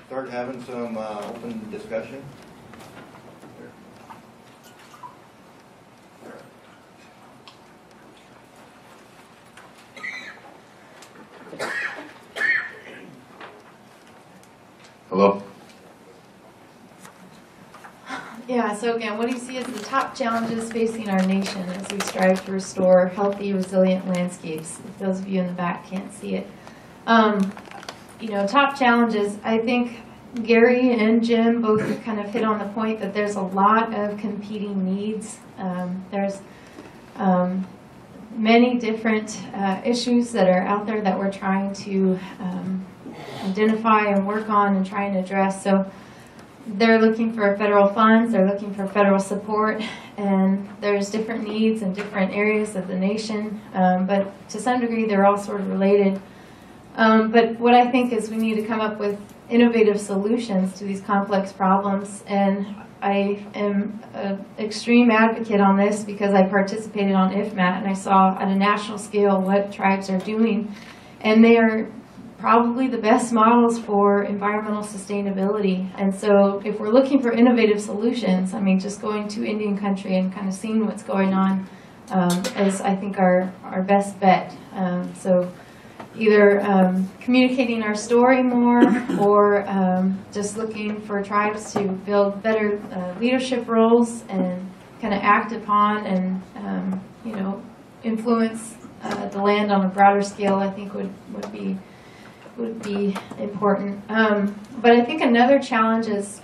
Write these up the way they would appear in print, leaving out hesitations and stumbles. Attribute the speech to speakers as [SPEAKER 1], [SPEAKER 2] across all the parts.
[SPEAKER 1] start having some open discussion.
[SPEAKER 2] Hello?
[SPEAKER 3] Yeah, so again, what do you see as the top challenges facing our nation as we strive to restore healthy, resilient landscapes? If those of you in the back can't see it. Top challenges, I think Gary and Jim both kind of hit on the point that there's a lot of competing needs. There's many different issues that are out there that we're trying to identify and work on and try and address. So they're looking for federal funds, they're looking for federal support, and there's different needs in different areas of the nation, but to some degree they're all sort of related. But what I think is we need to come up with innovative solutions to these complex problems, and I am an extreme advocate on this because I participated on IFMAT and I saw at a national scale what tribes are doing, and they are probably the best models for environmental sustainability. And so if we're looking for innovative solutions, I mean, just going to Indian country and kind of seeing what's going on is, I think, our best bet. So either communicating our story more or just looking for tribes to build better leadership roles and kind of act upon and, influence the land on a broader scale, I think would be important. But I think another challenge is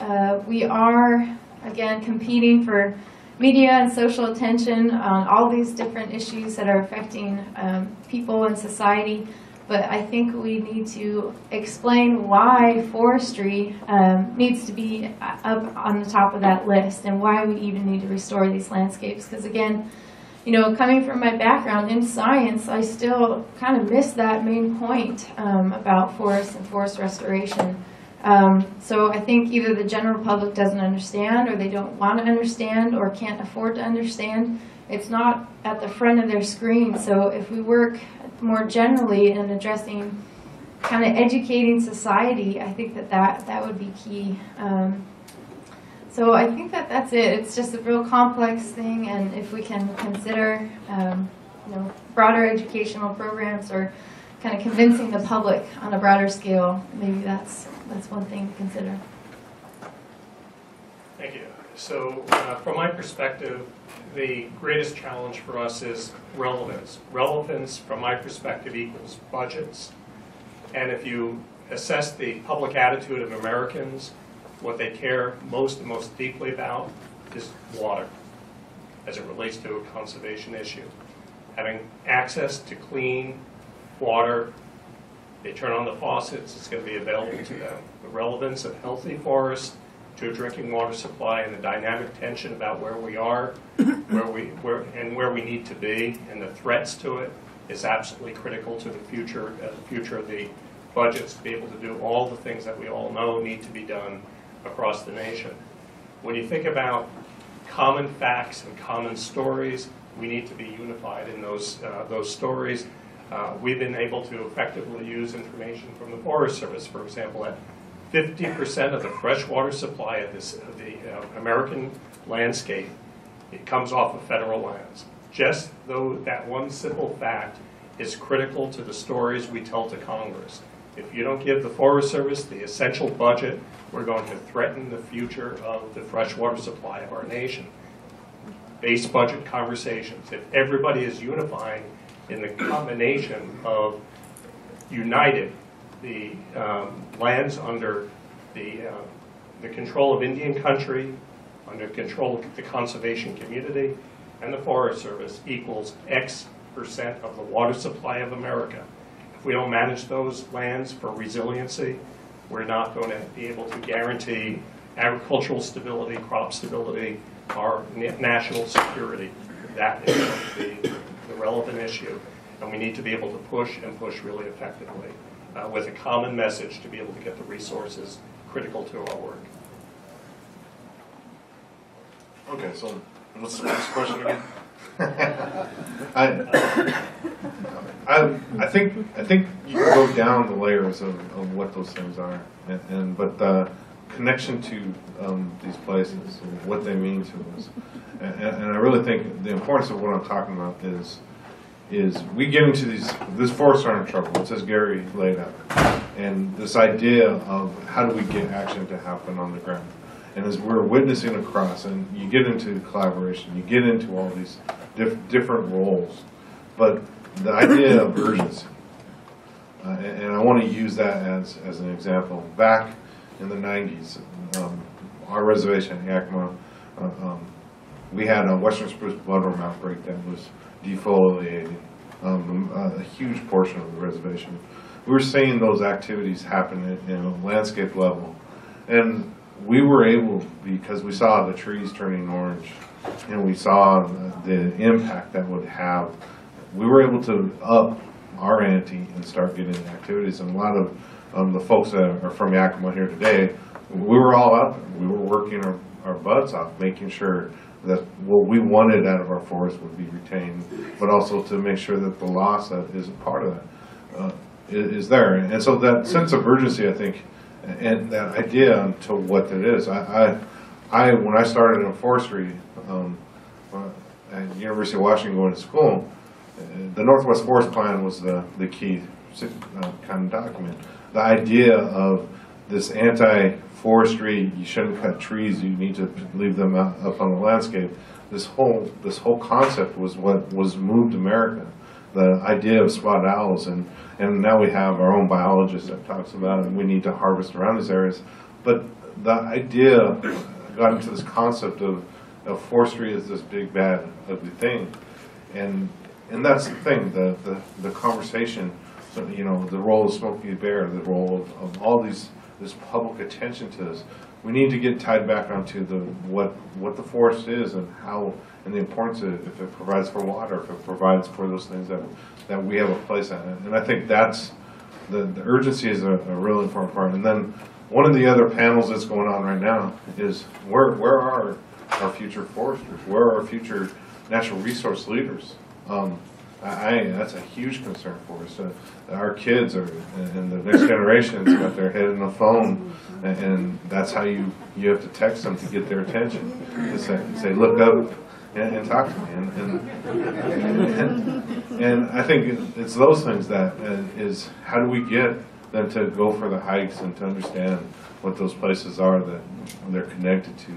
[SPEAKER 3] we are, again, competing for media and social attention on all these different issues that are affecting people and society. But I think we need to explain why forestry needs to be up on the top of that list and why we even need to restore these landscapes. Because again, coming from my background in science, I still kind of miss that main point about forests and forest restoration. So I think either the general public doesn't understand, or they don't want to understand, or can't afford to understand. It's not at the front of their screen. So if we work more generally in addressing, kind of educating society, I think that would be key. So I think that's it. It's just a real complex thing, and if we can consider, broader educational programs or kind of convincing the public on a broader scale, maybe that's one thing to consider.
[SPEAKER 4] Thank you. So from my perspective, the greatest challenge for us is relevance. Relevance, from my perspective, equals budgets. And if you assess the public attitude of Americans, what they care most and most deeply about is water as it relates to a conservation issue. Having access to clean water, they turn on the faucets, it's going to be available to them. The relevance of healthy forests to a drinking water supply and the dynamic tension about where we are, where we need to be, and the threats to it is absolutely critical to the future of the budgets to be able to do all the things that we all know need to be done across the nation. When you think about common facts and common stories, we need to be unified in those stories. We've been able to effectively use information from the Forest Service, for example, at 50% of the freshwater supply of the American landscape, it comes off of federal lands. Just though that one simple fact is critical to the stories we tell to Congress. If you don't give the Forest Service the essential budget, we're going to threaten the future of the freshwater supply of our nation. Base budget conversations. If everybody is unifying in the combination of united the lands under the control of Indian country, under control of the conservation community, and the Forest Service equals X% of the water supply of America. If we don't manage those lands for resiliency, we're not going to be able to guarantee agricultural stability, crop stability, our national security. That is going to be the relevant issue. And we need to be able to push and push really effectively with a common message to be able to get the resources critical to our work.
[SPEAKER 2] Okay, so what's the next question again? I think you can go down the layers of what those things are, but the connection to these places, and what they mean to us, and I really think the importance of what I'm talking about is we get into this forests are in trouble, it's as Gary laid out, and this idea of how do we get action to happen on the ground, and as we're witnessing across, and you get into collaboration, you get into all these different roles, but the idea of urgency, and I want to use that as an example. Back in the 90s, our reservation, Yakima, we had a western spruce bloodworm outbreak that was defoliating a huge portion of the reservation. We were seeing those activities happen in a landscape level, and we were able, because we saw the trees turning orange, and we saw the impact that would have, we were able to up our ante and start getting activities. And a lot of the folks that are from Yakima here today, we were all out there. We were working our butts off, making sure that what we wanted out of our forest would be retained, but also to make sure that the loss that is a part of that is there. And so that sense of urgency, I think, and that idea to what it is. When I started in forestry at University of Washington going to school, the Northwest Forest Plan was the key kind of document. The idea of this anti-forestry, you shouldn't cut trees, you need to leave them up on the landscape. This whole concept was what was moved America. The idea of spotted owls, and now we have our own biologist that talks about it, we need to harvest around these areas. But the idea got into this concept of forestry as this big, bad, ugly thing. And that's the thing, the conversation, so, you know, the role of Smokey the Bear, the role of all this public attention to this. We need to get tied back onto what the forest is and how, and the importance of if it provides for water, if it provides for those things that we have a place in. And I think that's, the urgency is a really important part. And then one of the other panels that's going on right now is where are our future foresters? Where are our future natural resource leaders? That's a huge concern for us. Our kids are, and the next generation's got their head in the phone, and that's how you have to text them to get their attention. To say look up and talk to me. And I think it's those things that is how do we get them to go for the hikes and to understand what those places are that they're connected to.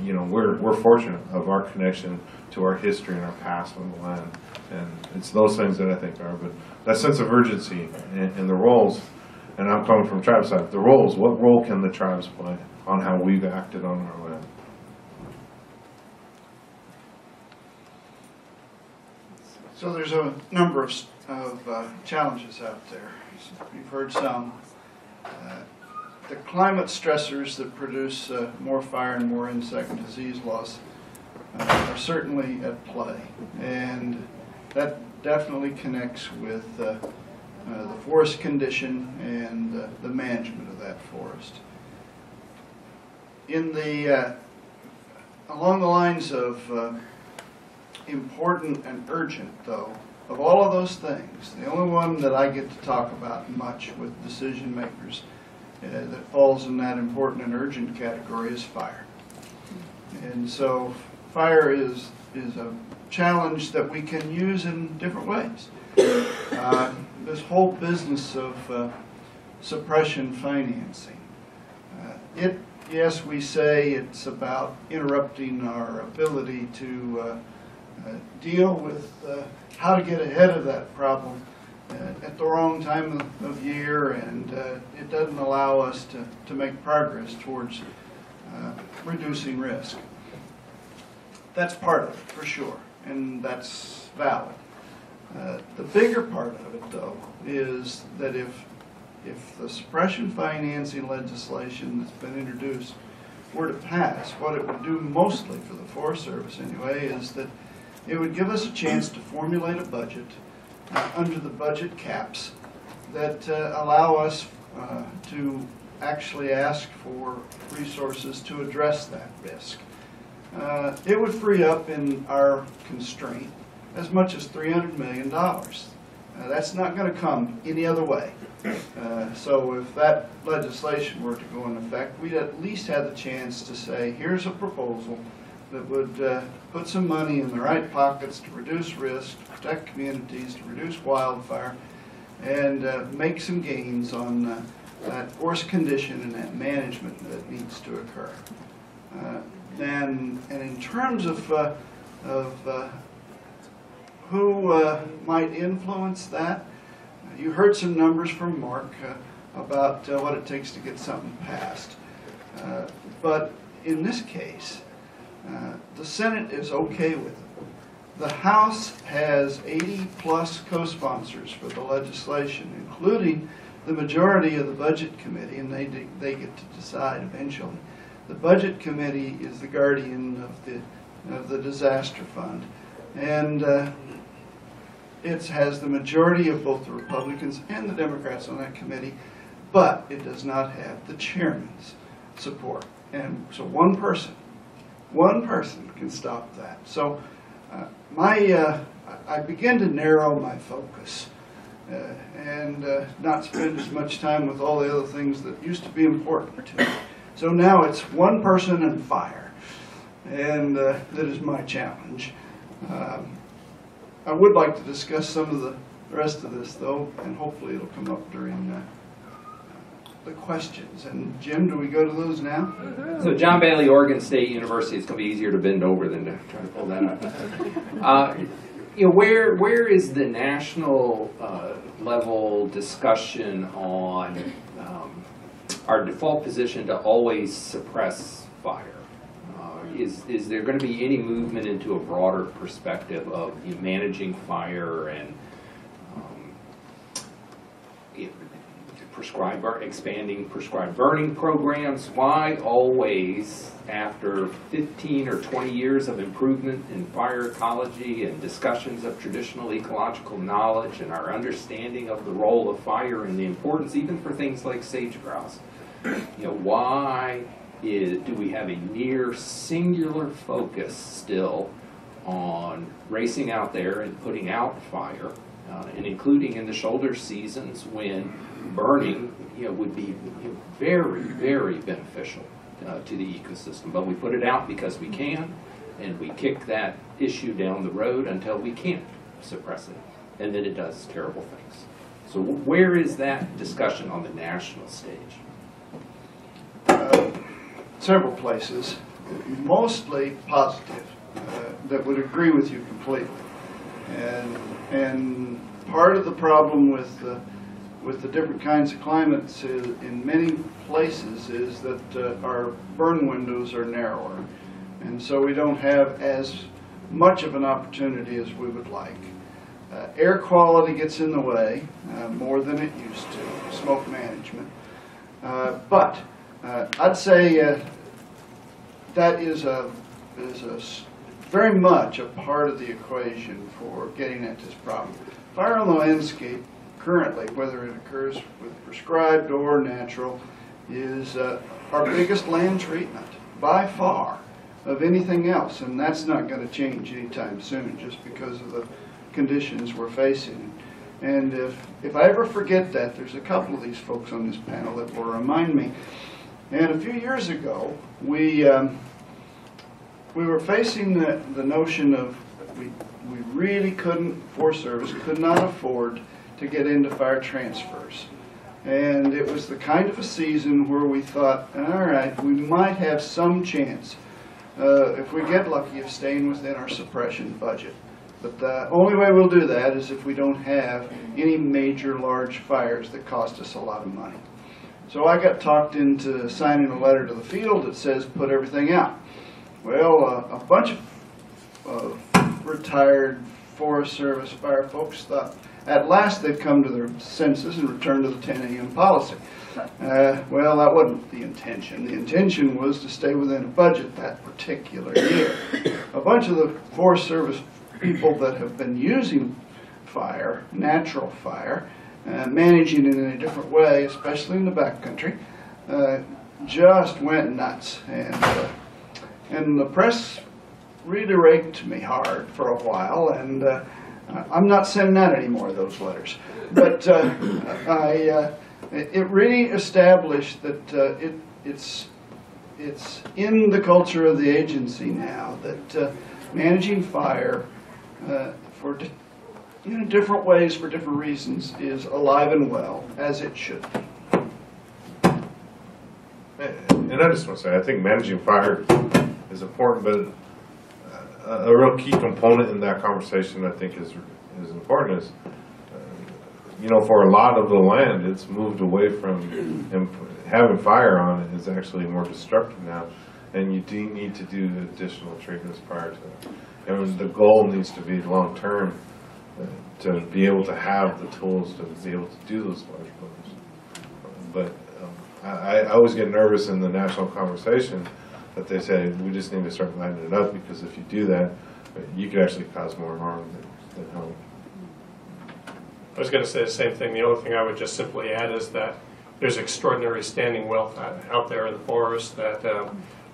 [SPEAKER 2] You know, we're fortunate of our connection to our history and our past on the land, and it's those things that I think are. But that sense of urgency and the roles, and I'm coming from tribe side. The roles, what role can the tribes play on how we've acted on our land?
[SPEAKER 5] So there's a number of challenges out there. You've heard some. The climate stressors that produce more fire and more insect and disease loss are certainly at play, and that definitely connects with the forest condition and the management of that forest. In the along the lines of important and urgent, though, of all of those things, the only one that I get to talk about much with decision makers that falls in that important and urgent category is fire. And so fire is a challenge that we can use in different ways. This whole business of suppression financing, yes, we say it's about interrupting our ability to deal with how to get ahead of that problem at the wrong time of year, and it doesn't allow us to make progress towards reducing risk. That's part of it, for sure, and that's valid. The bigger part of it, though, is that if the suppression financing legislation that's been introduced were to pass, what it would do mostly for the Forest Service anyway is that it would give us a chance to formulate a budget under the budget caps that allow us to actually ask for resources to address that risk. It would free up in our constraint as much as $300 million. That's not going to come any other way. So if that legislation were to go into effect, we'd at least have the chance to say, here's a proposal that would put some money in the right pockets to reduce risk, to protect communities, to reduce wildfire, and make some gains on that forest condition and that management that needs to occur. And in terms of who might influence that, you heard some numbers from Mark about what it takes to get something passed. But in this case, the Senate is okay with it. The House has 80-plus co-sponsors for the legislation, including the majority of the Budget Committee, and they get to decide eventually. The Budget Committee is the guardian of the disaster fund, and it has the majority of both the Republicans and the Democrats on that committee, but it does not have the chairman's support. And so one person can stop that. So I begin to narrow my focus and not spend as much time with all the other things that used to be important to me. So now it's one person and fire, and that is my challenge. I would like to discuss some of the rest of this, though, and hopefully it'll come up during the questions. And Jim, do we go to those now?
[SPEAKER 6] So John Bailey, Oregon State University. It's going to be easier to bend over than to try to pull that up. Where is the national level discussion on our default position to always suppress fire? Is there going to be any movement into a broader perspective of managing fire and expanding prescribed burning programs? Why always, after 15 or 20 years of improvement in fire ecology and discussions of traditional ecological knowledge and our understanding of the role of fire and the importance even for things like sage-grouse, why do we have a near singular focus still on racing out there and putting out fire, and including in the shoulder seasons when burning would be very, very beneficial to the ecosystem. But we put it out because we can, and we kick that issue down the road until we can't suppress it, and then it does terrible things. So where is that discussion on the national stage?
[SPEAKER 5] Several places, mostly positive, that would agree with you completely. And part of the problem with the different kinds of climates in many places is that our burn windows are narrower, and so we don't have as much of an opportunity as we would like. Air quality gets in the way more than it used to, smoke management. But I'd say that is very much a part of the equation for getting at this problem. Fire on the landscape currently, whether it occurs with prescribed or natural, is our biggest land treatment by far of anything else, and that's not going to change anytime soon just because of the conditions we're facing. And if I ever forget that, there's a couple of these folks on this panel that will remind me. And a few years ago, we were facing the notion of we really couldn't, Forest Service could not afford to get into fire transfers. And it was the kind of a season where we thought, all right, we might have some chance, if we get lucky, of staying within our suppression budget. But the only way we'll do that is if we don't have any major large fires that cost us a lot of money. So I got talked into signing a letter to the field that says put everything out. Well, a bunch of retired Forest Service fire folks thought at last they'd come to their senses and return to the 10 a.m. policy. Well, that wasn't the intention. The intention was to stay within a budget that particular year. A bunch of the Forest Service people that have been using fire, natural fire, managing it in a different way, especially in the backcountry, just went nuts. And the press really raked me hard for a while, and I'm not sending out any more of those letters. But it really established that it's in the culture of the agency now that managing fire in different ways for different reasons is alive and well, as it should be.
[SPEAKER 2] And I just want to say, I think managing fire is important, but a real key component in that conversation I think is important is, for a lot of the land, it's moved away from having fire on it is actually more destructive now, and you do need to do additional treatments prior to that. And the goal needs to be long-term to be able to have the tools to be able to do those large burns. But I always get nervous in the national conversation that they say we just need to start lighting it up, because if you do that, you could actually cause more harm than help.
[SPEAKER 4] I was going to say the same thing. The only thing I would just simply add is that there's extraordinary standing wealth out there in the forest that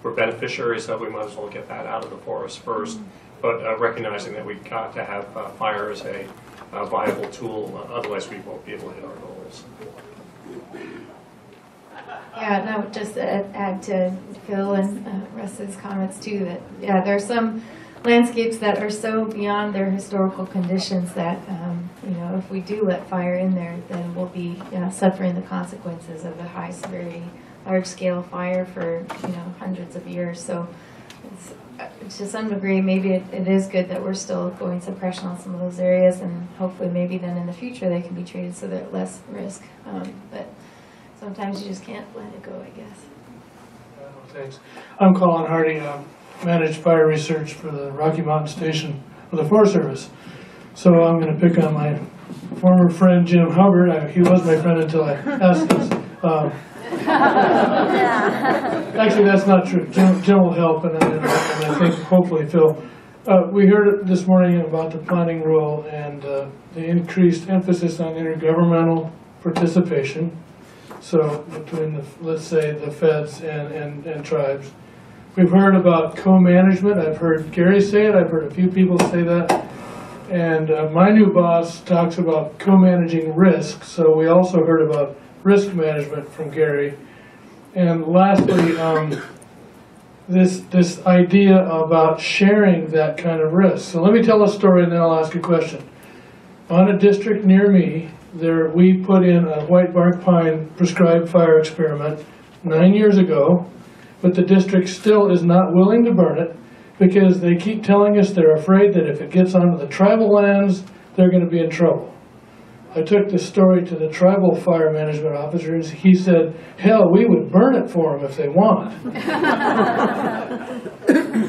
[SPEAKER 4] we're beneficiaries of. We might as well get that out of the forest first, but recognizing that we've got to have fire as a viable tool, otherwise we won't be able to hit our goals.
[SPEAKER 3] Yeah, no, just add to Phil and Russ's comments too, that, yeah, there are some landscapes that are so beyond their historical conditions that, if we do let fire in there, then we'll be suffering the consequences of a high severity, large scale fire for, hundreds of years. So it's to some degree, maybe it is good that we're still going suppression on some of those areas, and hopefully maybe then in the future they can be treated so they're less risk. But sometimes you just can't let it go, I guess.
[SPEAKER 7] Thanks. I'm Colin Hardy, managed fire research for the Rocky Mountain Station of the Forest Service. So I'm going to pick on my former friend Jim Hubbard. He was my friend until I asked this. Actually, that's not true. Jim will help, and I think hopefully Phil. We heard this morning about the planning rule and the increased emphasis on intergovernmental participation. So between let's say the feds and tribes. We've heard about co-management. I've heard Gary say it. I've heard a few people say that. And my new boss talks about co-managing risk. So we also heard about risk management from Gary. And lastly, this idea about sharing that kind of risk. So let me tell a story and then I'll ask a question. On a district near me, we put in a white bark pine prescribed fire experiment 9 years ago, but the district still is not willing to burn it because they keep telling us they're afraid that if it gets onto the tribal lands, they're going to be in trouble. I took this story to the tribal fire management officer, and he said, hell, we would burn it for them if they want.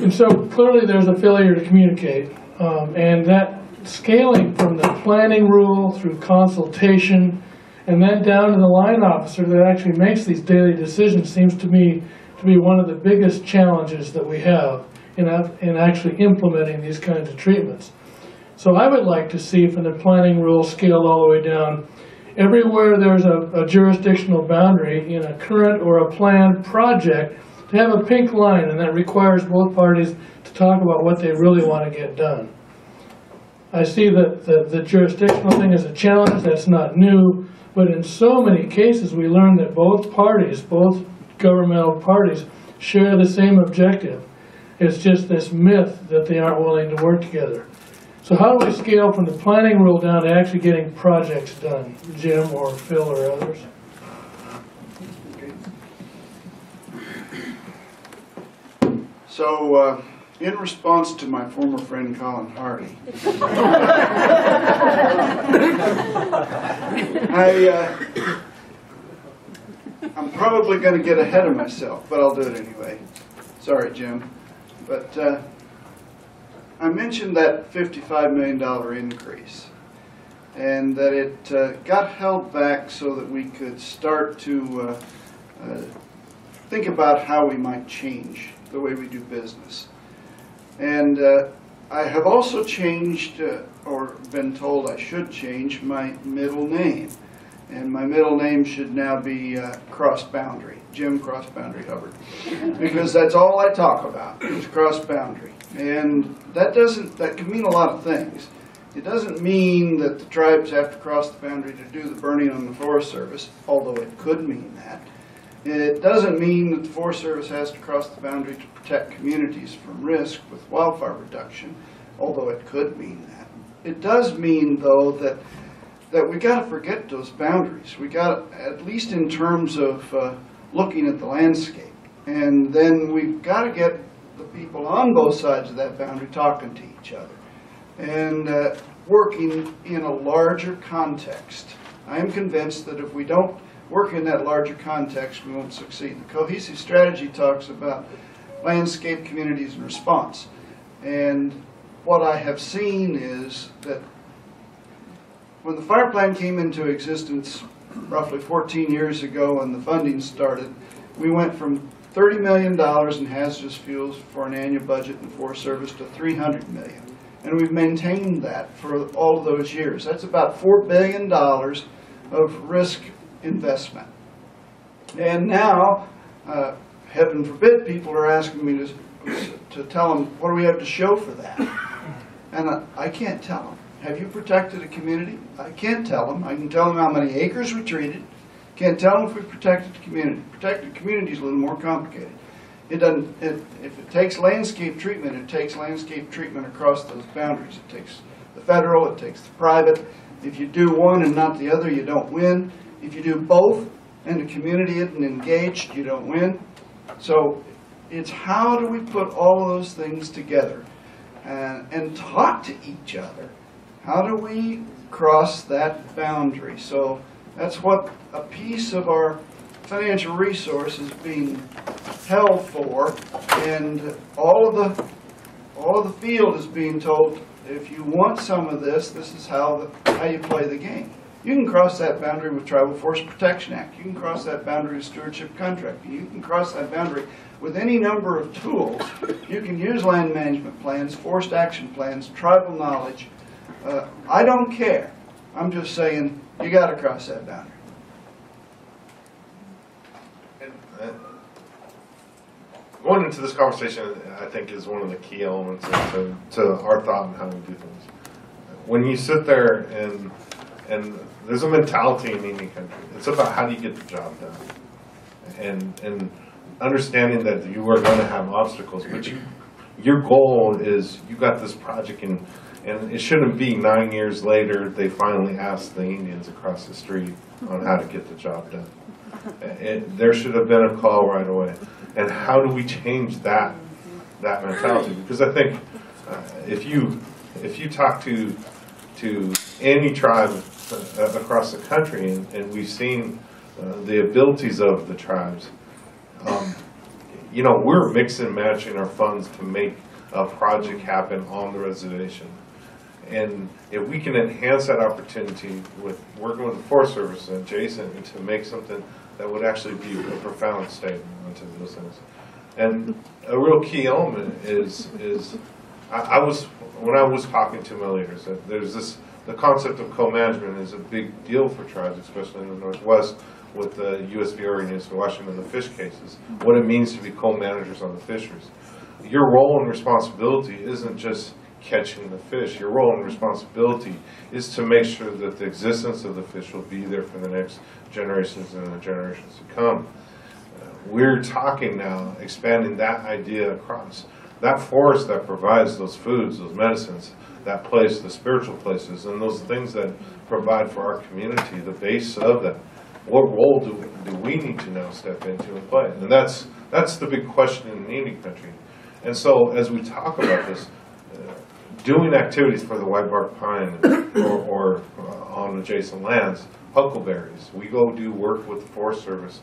[SPEAKER 7] And so clearly there's a failure to communicate, and that scaling from the planning rule through consultation and then down to the line officer that actually makes these daily decisions seems to me to be one of the biggest challenges that we have in actually implementing these kinds of treatments. So I would like to see from the planning rule scaled all the way down, everywhere there's a jurisdictional boundary in a current or a planned project, to have a pink line, and that requires both parties to talk about what they really want to get done. I see that the jurisdictional thing is a challenge. That's not new, but in so many cases we learn that both parties, both governmental parties, share the same objective. It's just this myth that they aren't willing to work together. So how do we scale from the planning rule down to actually getting projects done? Jim or Phil or others?
[SPEAKER 5] So, in response to my former friend Colin Hardy, I'm probably going to get ahead of myself, but I'll do it anyway. Sorry, Jim. But I mentioned that $55 million increase, and that it got held back so that we could start to think about how we might change the way we do business. And I have also changed, or been told I should change, my middle name. And my middle name should now be Cross Boundary, Jim Cross Boundary Hubbard. Because that's all I talk about, is cross boundary. And that can mean a lot of things. It doesn't mean that the tribes have to cross the boundary to do the burning on the Forest Service, although it could mean that. It doesn't mean that the Forest Service has to cross the boundary to protect communities from risk with wildfire reduction, although it could mean that. It does mean, though, that we got to forget those boundaries. We got to, at least in terms of looking at the landscape, and then we've got to get the people on both sides of that boundary talking to each other and working in a larger context. I am convinced that if we don't work in that larger context, we won't succeed. The cohesive strategy talks about landscape, communities, and response. And what I have seen is that when the fire plan came into existence roughly 14 years ago and the funding started, we went from $30 million in hazardous fuels for an annual budget in Forest Service to $300 million. And we've maintained that for all of those years. That's about $4 billion of risk investment. And now, heaven forbid, people are asking me to tell them, what do we have to show for that? And I can't tell them. Have you protected a community? I can't tell them. I can tell them how many acres we treated. Can't tell them if we protected the community. Protected community is a little more complicated. It doesn't. If it takes landscape treatment, it takes landscape treatment across those boundaries. It takes the federal, it takes the private. If you do one and not the other, you don't win. If you do both and the community isn't engaged, you don't win. So it's how do we put all of those things together and talk to each other? How do we cross that boundary? So that's what a piece of our financial resource is being held for, and all of the field is being told, if you want some of this, this is how you play the game. You can cross that boundary with Tribal Forest Protection Act. You can cross that boundary with stewardship contracting. You can cross that boundary with any number of tools. You can use land management plans, forest action plans, tribal knowledge. I don't care. I'm just saying you got to cross that boundary.
[SPEAKER 2] Going into this conversation, I think, is one of the key elements to our thought and how we do things. When you sit there and there's a mentality in Indian country, it's about how do you get the job done, and understanding that you are going to have obstacles, but your goal is you got this project and it shouldn't be 9 years later they finally ask the Indians across the street on how to get the job done. There should have been a call right away. And how do we change that mentality? Because I think if you talk to any tribe across the country, and we've seen the abilities of the tribes, we're mixing and matching our funds to make a project happen on the reservation. And if we can enhance that opportunity with working with the Forest Service adjacent and to make something that would actually be a profound statement onto those things. And a real key element is when I was talking to my leaders, that there's the concept of co-management is a big deal for tribes, especially in the Northwest, with the USV University of Washington, the fish cases, what it means to be co-managers on the fisheries. Your role and responsibility isn't just catching the fish. Your role and responsibility is to make sure that the existence of the fish will be there for the next generations and the generations to come. We're talking now, expanding that idea across. That forest that provides those foods, those medicines, that place, the spiritual places, and those things that provide for our community, the base of that. What role do we need to now step into and play? And that's the big question in Indian country. And so as we talk about this, doing activities for the whitebark pine or on adjacent lands, huckleberries. We go do work with the Forest Service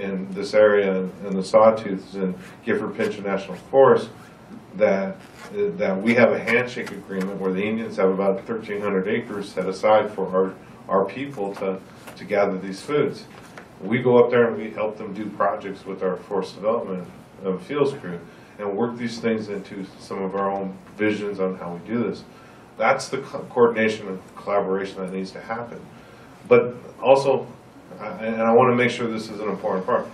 [SPEAKER 2] in this area in the Sawtooths and Gifford Pinchot National Forest that we have a handshake agreement where the Indians have about 1,300 acres set aside for our people to gather these foods. We go up there and we help them do projects with our forest development fields crew and work these things into some of our own visions on how we do this. That's the coordination and collaboration that needs to happen. But also, and I want to make sure this is an important part,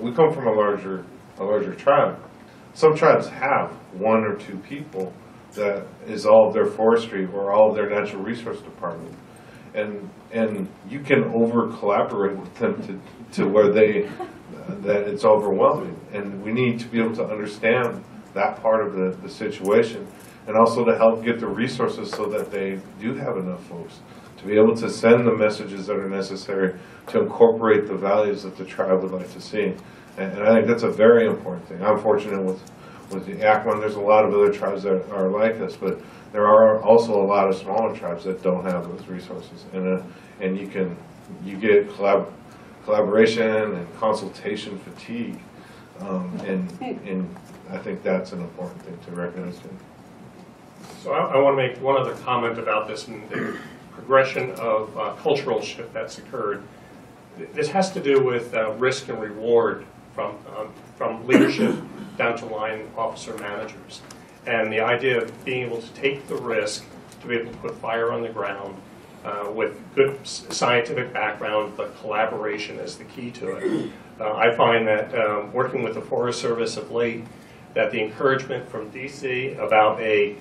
[SPEAKER 2] we come from a larger tribe. Some tribes have one or two people that is all of their forestry or all of their natural resource department. And you can over collaborate with them to where that it's overwhelming. And we need to be able to understand that part of the situation, and also to help get the resources so that they do have enough folks to be able to send the messages that are necessary to incorporate the values that the tribe would like to see. And I think that's a very important thing. I'm fortunate with the Yakama. There's a lot of other tribes that are like us, but there are also a lot of smaller tribes that don't have those resources. And you get collaboration and consultation fatigue, and I think that's an important thing to recognize too.
[SPEAKER 4] So I want to make one other comment about this and the progression of cultural shift that's occurred. This has to do with risk and reward from leadership down to line officer managers. And the idea of being able to take the risk to be able to put fire on the ground with good scientific background, but collaboration is the key to it. I find that working with the Forest Service of late, that the encouragement from DC about a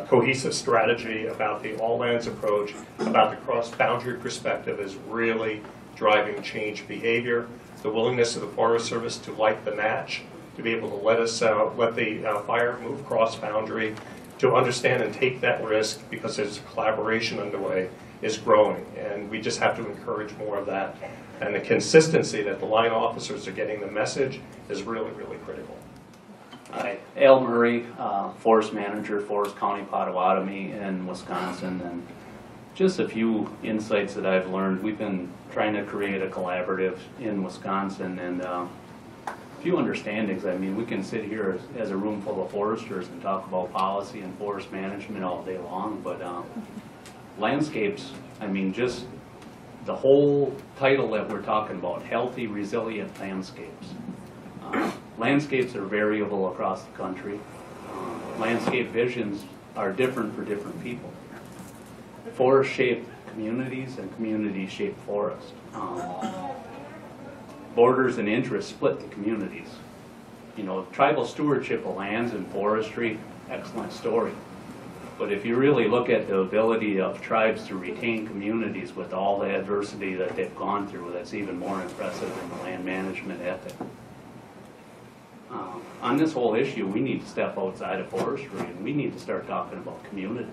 [SPEAKER 4] cohesive strategy, about the all lands approach, about the cross-boundary perspective is really driving change behavior. The willingness of the Forest Service to light the match, to be able to let the fire move cross-boundary, to understand and take that risk because there's collaboration underway, is growing. And we just have to encourage more of that. And the consistency that the line officers are getting the message is really, really critical.
[SPEAKER 8] Hi, Al Murray, Forest Manager, Forest County Potawatomi in Wisconsin, and just a few insights that I've learned. We've been trying to create a collaborative in Wisconsin, and a few understandings. I mean, we can sit here as a room full of foresters and talk about policy and forest management all day long, but landscapes, I mean, just the whole title that we're talking about, healthy, resilient landscapes. Landscapes are variable across the country. Landscape visions are different for different people. Forest shape communities and communities shape forest. Borders and interests split the communities. You know, tribal stewardship of lands and forestry, excellent story. But if you really look at the ability of tribes to retain communities with all the adversity that they've gone through, that's even more impressive than the land management ethic. On this whole issue, we need to step outside of forestry and we need to start talking about communities.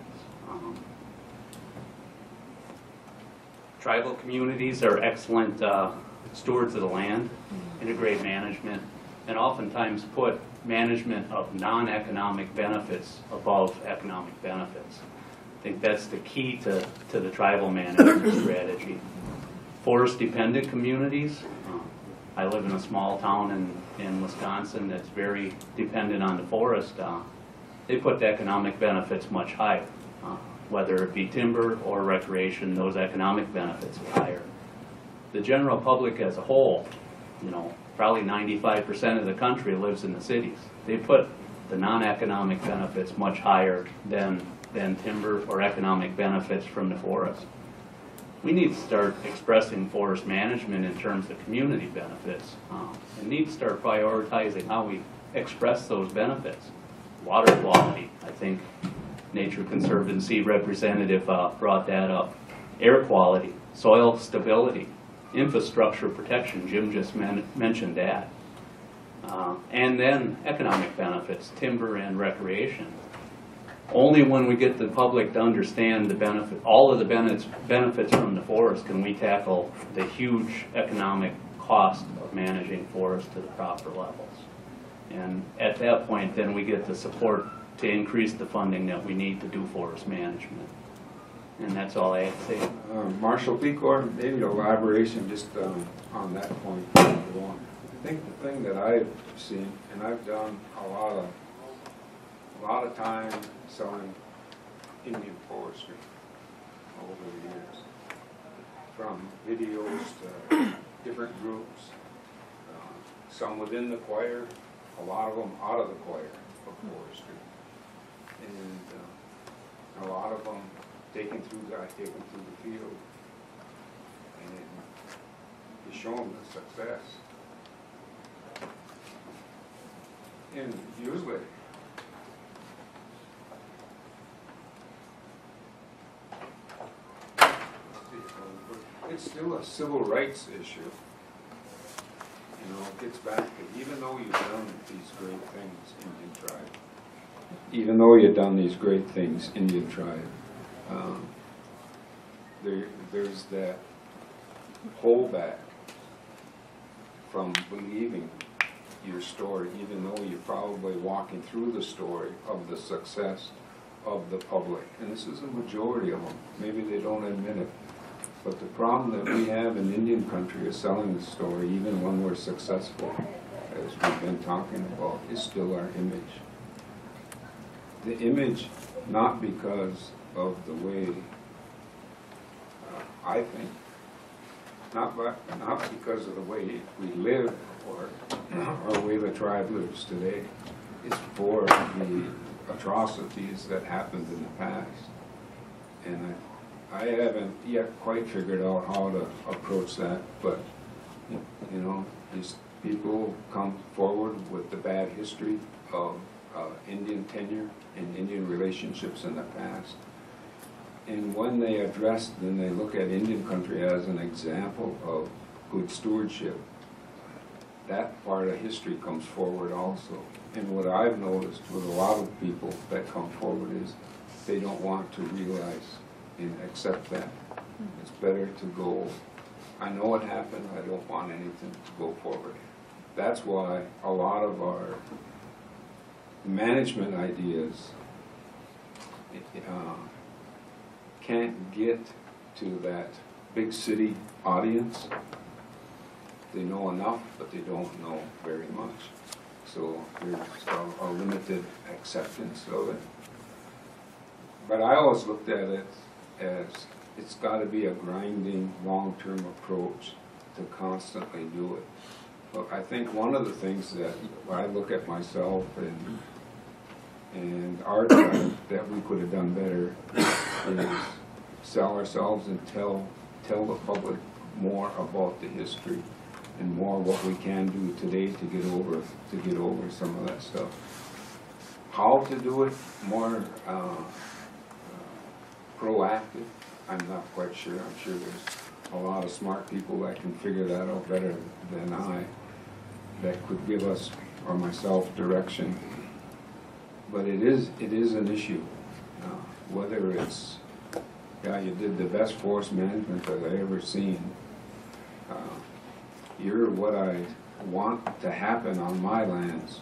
[SPEAKER 8] Tribal communities are excellent stewards of the land, integrate management, and oftentimes put management of non-economic benefits above economic benefits. I think that's the key to the tribal management strategy. Forest-dependent communities, I live in a small town in Wisconsin that's very dependent on the forest. They put the economic benefits much higher. Whether it be timber or recreation, those economic benefits are higher. The general public as a whole, you know, probably 95% of the country lives in the cities. They put the non-economic benefits much higher than timber or economic benefits from the forest. We need to start expressing forest management in terms of community benefits and need to start prioritizing how we express those benefits. Water quality, I think Nature Conservancy representative brought that up. Air quality, soil stability, infrastructure protection, Jim just mentioned that. And then economic benefits, timber and recreation. Only when we get the public to understand the benefit, all of the benefits from the forest, can we tackle the huge economic cost of managing forests to the proper levels. And at that point, then we get the support to increase the funding that we need to do forest management. And that's all I have to say.
[SPEAKER 9] Marshall Pecor, maybe elaboration just on that point. I think the thing that I've seen, and I've done a lot of time selling Indian forestry over the years, from videos to different groups, some within the choir, a lot of them out of the choir of forestry, and a lot of them taken through the field, and you show them the success. And usually it's still a civil rights issue. You know, it gets back to, even though you've done these great things, Indian tribe, even though you've done these great things, Indian tribe, there's that holdback from believing your story, even though you're probably walking through the story of the success of the public. And this is a majority of them. Maybe they don't admit it. But the problem that we have in Indian country is selling the story, even when we're successful, as we've been talking about, is still our image. The image, not because of the way I think, not because of the way we live or the way the tribe lives today. It's for the atrocities that happened in the past. And I haven't yet quite figured out how to approach that, but you know, these people come forward with the bad history of Indian tenure and Indian relationships in the past. And when they address, then they look at Indian country as an example of good stewardship. That part of history comes forward also. And what I've noticed with a lot of people that come forward is they don't want to realize and accept that. It's better to go, I know what happened, I don't want anything to go forward. That's why a lot of our management ideas can't get to that big city audience. They know enough, but they don't know very much. So there's a limited acceptance of it. But I always looked at it as it's got to be a grinding, long-term approach to constantly do it. But I think one of the things that I look at myself and our tribe that we could have done better is sell ourselves and tell the public more about the history and more what we can do today to get over some of that stuff. How to do it more proactive, I'm not quite sure. I'm sure there's a lot of smart people that can figure that out better than I, that could give us or myself direction. But it is an issue, whether it's, yeah, you did the best forest management that I ever seen. You're what I want to happen on my lands,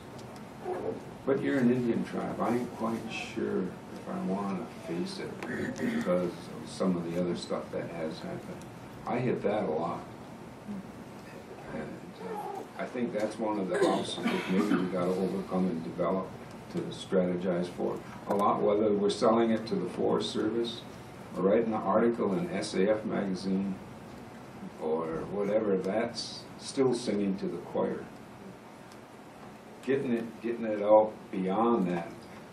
[SPEAKER 9] but you're an Indian tribe. I ain't quite sure if I want to face it because of some of the other stuff that has happened. I hit that a lot. And I think that's one of the obstacles maybe we got to overcome and develop to strategize for. A lot, whether we're selling it to the Forest Service or writing an article in SAF magazine or whatever, that's still singing to the choir. Getting it out beyond that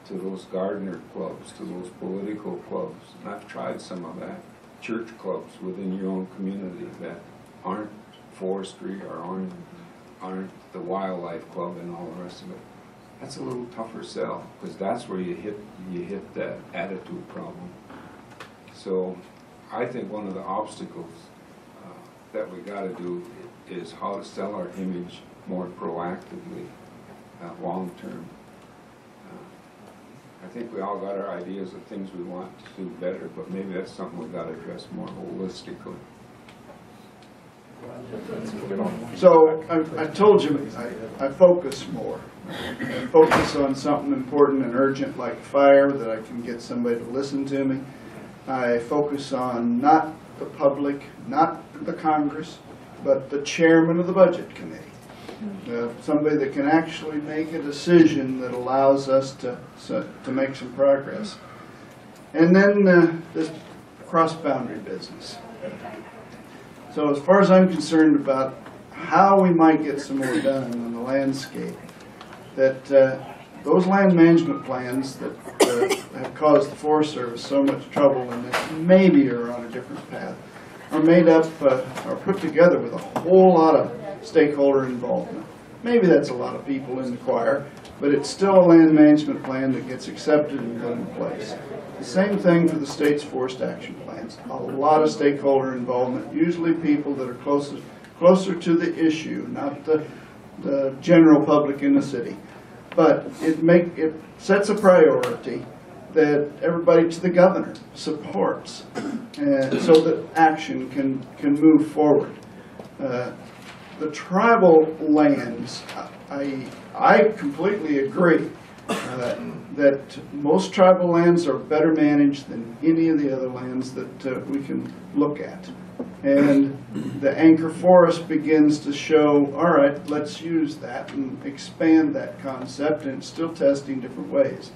[SPEAKER 9] to those gardener clubs, to those political clubs. And I've tried some of that. Church clubs within your own community that aren't forestry or aren't the wildlife club and all the rest of it. That's a little tougher sell because that's where you hit that attitude problem. So I think one of the obstacles that we got to do is how to sell our image more proactively, long term. I think we all got our ideas of things we want to do better, but maybe that's something we've got to address more holistically.
[SPEAKER 5] So I told you I focus more. I focus on something important and urgent like fire that I can get somebody to listen to me. I focus on not the public, not the Congress, but the chairman of the Budget Committee. Somebody that can actually make a decision that allows us to make some progress. And then this cross-boundary business. So as far as I'm concerned about how we might get some more done on the landscape, that those land management plans that have caused the Forest Service so much trouble and that maybe are on a different path, are made up, are put together with a whole lot of stakeholder involvement. Maybe that's a lot of people in the choir, but it's still a land management plan that gets accepted and put in place. The same thing for the state's Forest Action Plan. lands. A lot of stakeholder involvement, usually people that are closer to the issue, not the general public in the city. But it sets a priority that everybody to the governor supports, and so that action can move forward. The tribal lands, I completely agree that most tribal lands are better managed than any of the other lands that we can look at. And the anchor forest begins to show, all right, let's use that and expand that concept, and it's still testing different ways.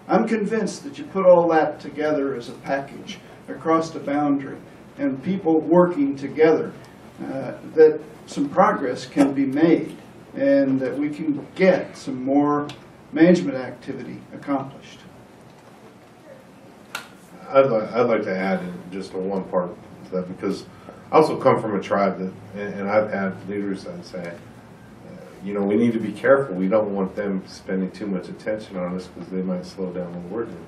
[SPEAKER 5] I'm convinced that you put all that together as a package across the boundary and people working together, that some progress can be made and that we can get some more management activity accomplished.
[SPEAKER 2] I'd like to add in just one part to that, because I also come from a tribe that, and I've had leaders that say, you know, we need to be careful. We don't want them spending too much attention on us because they might slow down what we're doing.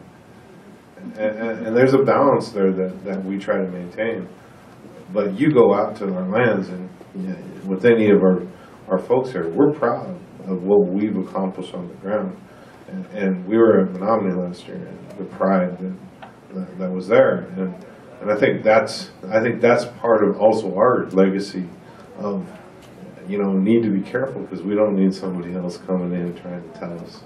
[SPEAKER 2] And there's a balance there that we try to maintain. But you go out to our lands, and you know, with any of our folks here, we're proud of what we've accomplished on the ground. And we were at Menominee last year, and the pride that was there. And I think that's part of also our legacy of, you know, need to be careful, because we don't need somebody else coming in trying to tell us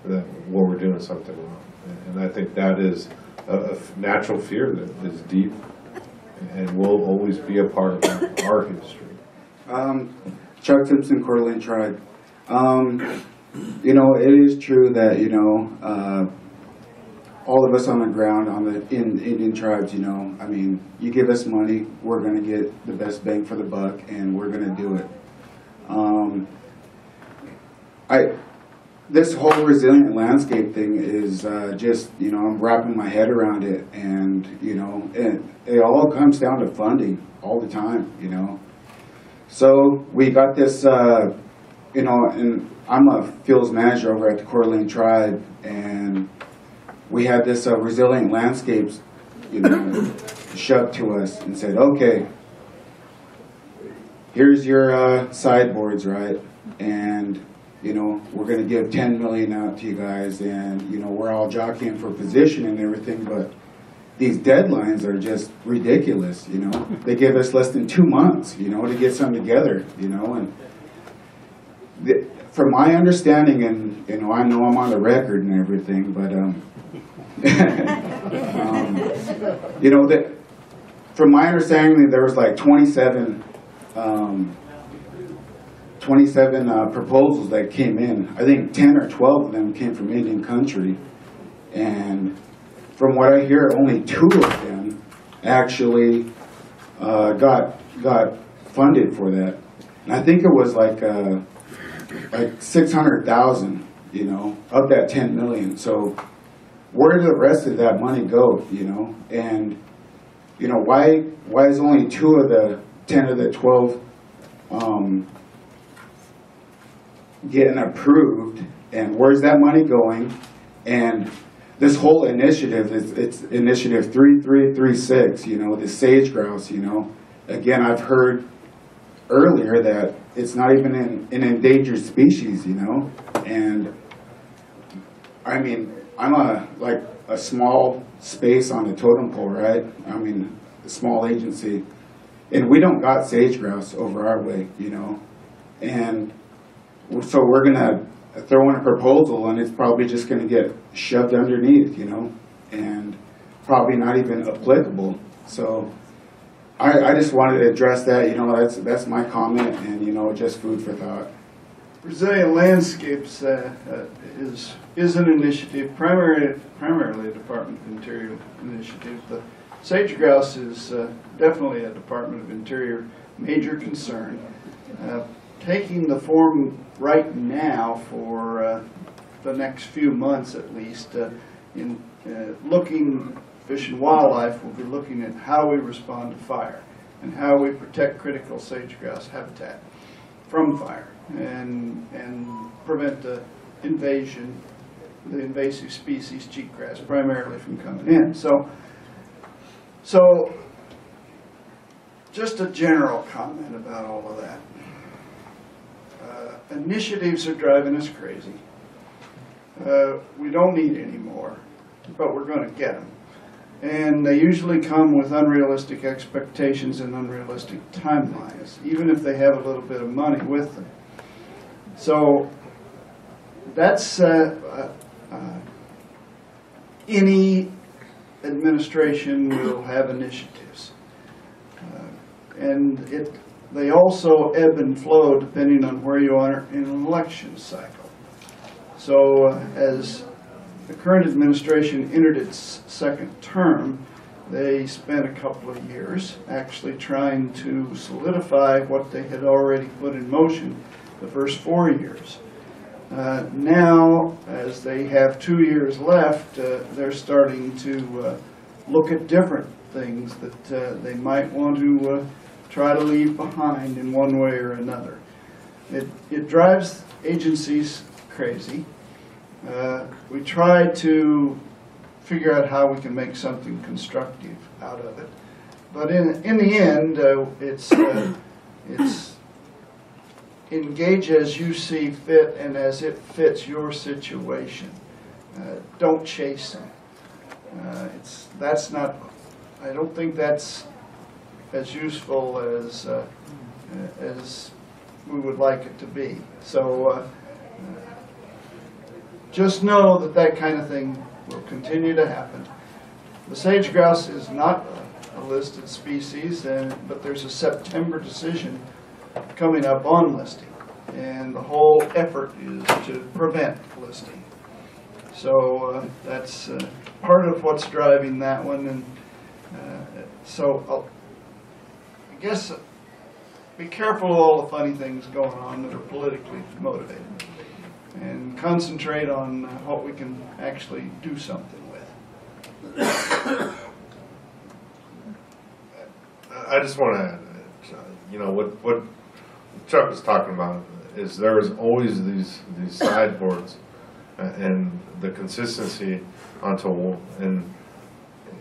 [SPEAKER 2] that what we're doing something wrong. And I think that is a natural fear that is deep and will always be a part of our history.
[SPEAKER 10] Chuck Simpson, Coeur d'Alene Tribe. You know, it is true that, you know, all of us on the ground, in Indian tribes, you know, I mean, you give us money, we're going to get the best bang for the buck, and we're going to do it. This whole resilient landscape thing is just, you know, I'm wrapping my head around it, and, you know, it all comes down to funding all the time, you know. So we got this, you know, and I'm a fields manager over at the Coeur d'Alene Tribe, and we had this resilient landscapes, you know, shoved to us and said, okay, here's your sideboards, right? And, you know, we're going to give 10 million out to you guys, and, you know, we're all jockeying for position and everything, but these deadlines are just ridiculous, you know. They give us less than 2 months, you know, to get something together, you know. And from my understanding, and, you know I'm on the record and everything, but, you know, that from my understanding, there was like 27 proposals that came in. I think 10 or 12 of them came from Indian country, and from what I hear, only 2 of them actually got funded for that. And I think it was like 600,000, you know, of that 10 million. So where did the rest of that money go, you know? And, you know, why is only 2 of the 10 of the 12 getting approved, and where's that money going? And this whole initiative, it's initiative 3336, you know, the sage grouse, you know. Again, I've heard earlier that it's not even an endangered species, you know. And I mean, I'm a small space on the totem pole, right? I mean, a small agency, and we don't got sage grouse over our way, you know. And so we're gonna throw in a proposal, and it's probably just gonna get shoved underneath, you know, and probably not even applicable. So I just wanted to address that, you know. That's my comment, and, you know, just food for thought.
[SPEAKER 5] Resilient Landscapes is an initiative, primarily a Department of Interior initiative. The sage grouse is definitely a Department of Interior major concern. Taking the form right now for the next few months at least, in looking, Fish and Wildlife will be looking at how we respond to fire and how we protect critical sage grouse habitat from fire and prevent the invasion, the invasive species cheatgrass primarily, from coming in. So So, just a general comment about all of that. Initiatives are driving us crazy. We don't need any more, but we're going to get them. And they usually come with unrealistic expectations and unrealistic timelines, even if they have a little bit of money with them. So that's any administration will have initiatives. And they also ebb and flow depending on where you are in an election cycle. So as the current administration entered its second term, they spent a couple of years actually trying to solidify what they had already put in motion the first 4 years. Now, as they have 2 years left, they're starting to look at different things that they might want to try to leave behind in one way or another. It drives agencies crazy. We try to figure out how we can make something constructive out of it. But in the end, it's engage as you see fit and as it fits your situation. Don't chase them. I don't think that's as useful as we would like it to be. So just know that that kind of thing will continue to happen. The sage grouse is not a listed species, but there's a September decision coming up on listing, and the whole effort is to prevent listing. So that's part of what's driving that one, and so I guess be careful of all the funny things going on that are politically motivated, and concentrate on what we can actually do something with.
[SPEAKER 2] I just want to add, what Chuck was talking about is there's always these sideboards and the consistency until, and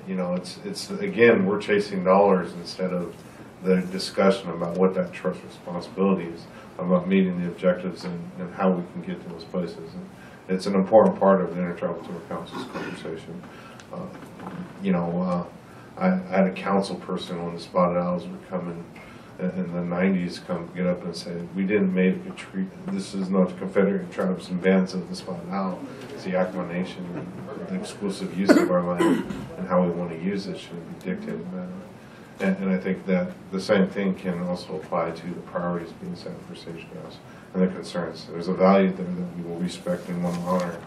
[SPEAKER 2] it's again, we're chasing dollars instead of the discussion about what that trust responsibility is, about meeting the objectives and how we can get to those places. And it's an important part of the Intertribal Timber Council's conversation. I had a council person when the spotted owls were coming in the 90s come get up and say, we didn't make a treat. This is not the Confederate tribes and bands of the spotted owl. It's the Yakama Nation. The exclusive use of our land and how we want to use it should be dictated by that. And I think that the same thing can also apply to the priorities being set for sage-grouse and the concerns. There's a value there that we will respect and want to honor,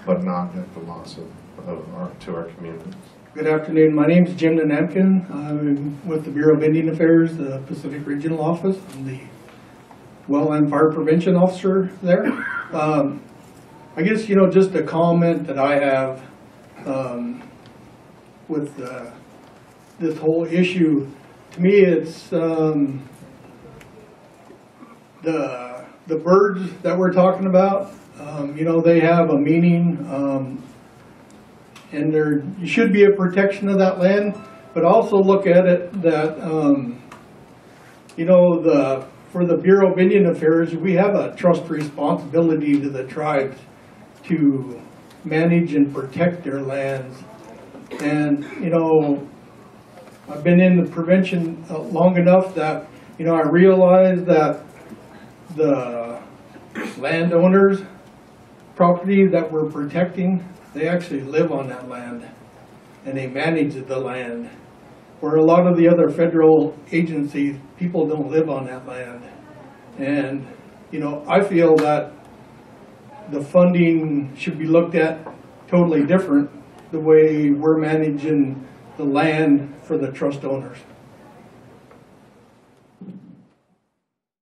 [SPEAKER 2] but not at the loss to our communities.
[SPEAKER 11] Good afternoon. My name is Jim Nanamkin. I'm with the Bureau of Indian Affairs, the Pacific Regional Office. I'm the Wetland Fire Prevention Officer there. I guess, just a comment that I have with this whole issue. To me, it's the birds that we're talking about. They have a meaning. And there should be a protection of that land, but also look at it that, for the Bureau of Indian Affairs, we have a trust responsibility to the tribes to manage and protect their lands. And, I've been in the prevention long enough that, I realize that the landowners' property that we're protecting, they actually live on that land and they manage the land. Where a lot of the other federal agencies, people don't live on that land. And, I feel that the funding should be looked at totally different, the way we're managing the land for the trust owners.